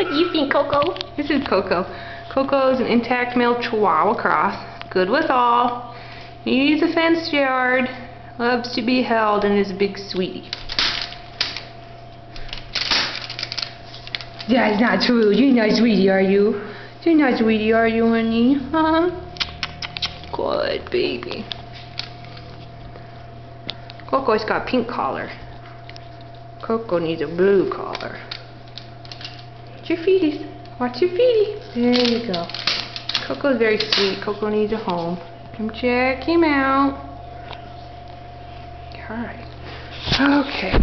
What do you think, Coco? This is Coco. Coco is an intact male Chihuahua cross. Good with all. He needs a fenced yard. Loves to be held and is a big sweetie. That's not true. You're not sweetie, are you? You're not sweetie, are you, honey? Huh? Good baby. Coco's got a pink collar. Coco needs a blue collar. Watch your feeties. Watch your feeties. There you go. Coco's very sweet. Coco needs a home. Come check him out. Alright. Okay.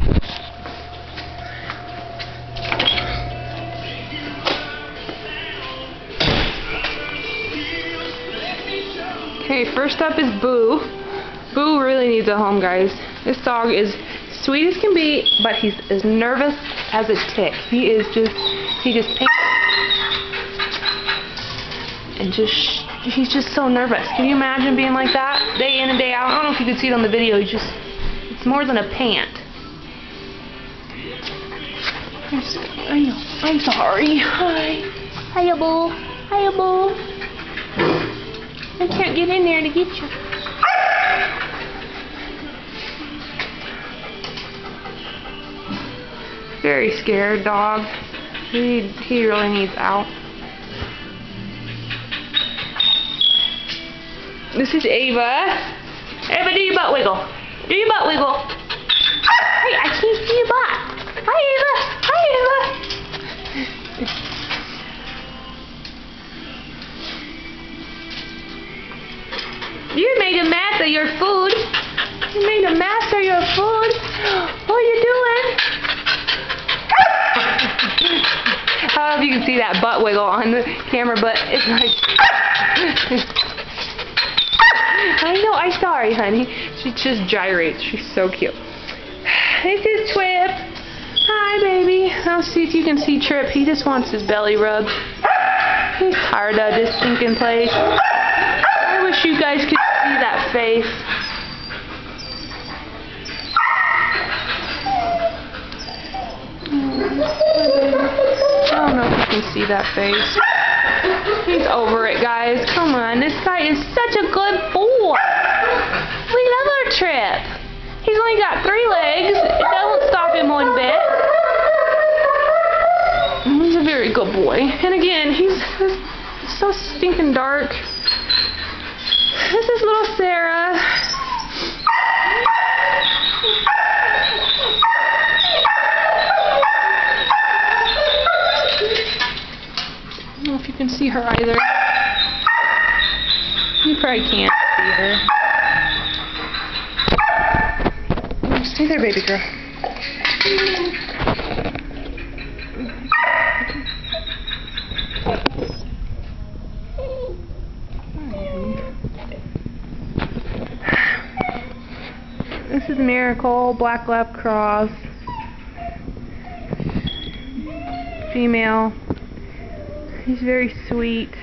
Okay, first up is Boo. Boo really needs a home, guys. This dog is sweet as can be, but he's as nervous as a tick. He just panics and he's just so nervous. Can you imagine being like that day in and day out? I don't know if you could see it on the video. It's more than a pant. I know. I'm sorry. Hi. Hiya, Boo. Hiya, Boo. I can't get in there to get you. Very scared dog. He really needs out. This is Ava. Ava, do your butt wiggle. Do your butt wiggle. Hey, I can't see your butt. Hi, Ava. Hi, Ava. You made a mess of your food. You made a mess of your food. What are you doing? I don't know if you can see that butt wiggle on the camera, but it's like... I know, I'm sorry, honey. She just gyrates. She's so cute. This is Twip. Hi, baby. I'll see if you can see Trip. He just wants his belly rubbed. He's tired of this stinking place. I wish you guys could see that face. I don't know if you can see that face. He's over it, guys. Come on. This guy is such a good boy. We love our Trip. He's only got 3 legs. It doesn't stop him one bit. He's a very good boy. And again, he's so stinking dark. This is little Sarah. I don't know if you can see her either. You probably can't see her. Stay there, baby girl. This is Miracle, Black Lab Cross, female. He's very sweet.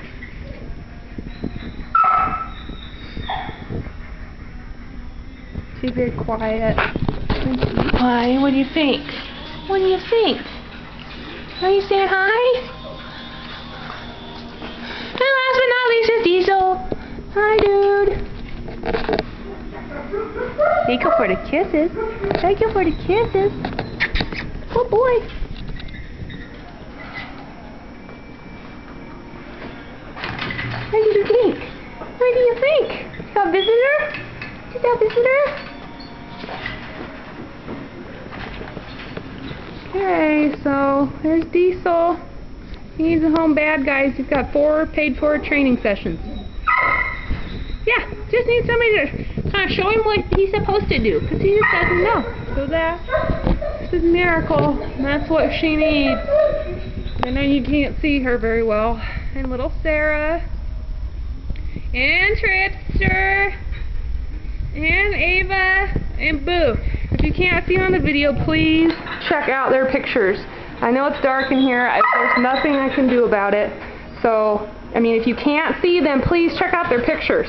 She's very quiet. Why? What do you think? What do you think? Are you saying hi? And last but not least is Diesel. Hi, dude. Thank you for the kisses. Thank you for the kisses. Good boy. What do you think? What do you think? You got a visitor? You got a visitor? Okay, so there's Diesel. He needs a home bad, guys. He's got 4 paid-for training sessions. Yeah, just need somebody to kind of show him what he's supposed to do, because he just doesn't know. So this is Miracle. That's what she needs. I know you can't see her very well. And little Sarah. And Tripster. And Ava. And Boo. If you can't see on the video, please check out their pictures. I know it's dark in here. There's nothing I can do about it. So, I mean, if you can't see them, please check out their pictures.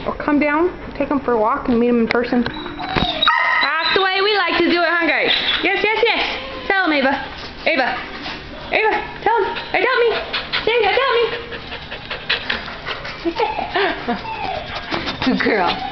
Or come down, take them for a walk, and meet them in person. That's the way we like to do it, huh, guys? Yes, yes, yes. Tell them, Ava. Ava. Ava, tell him. Adopt me. Say, adopt me. Good girl.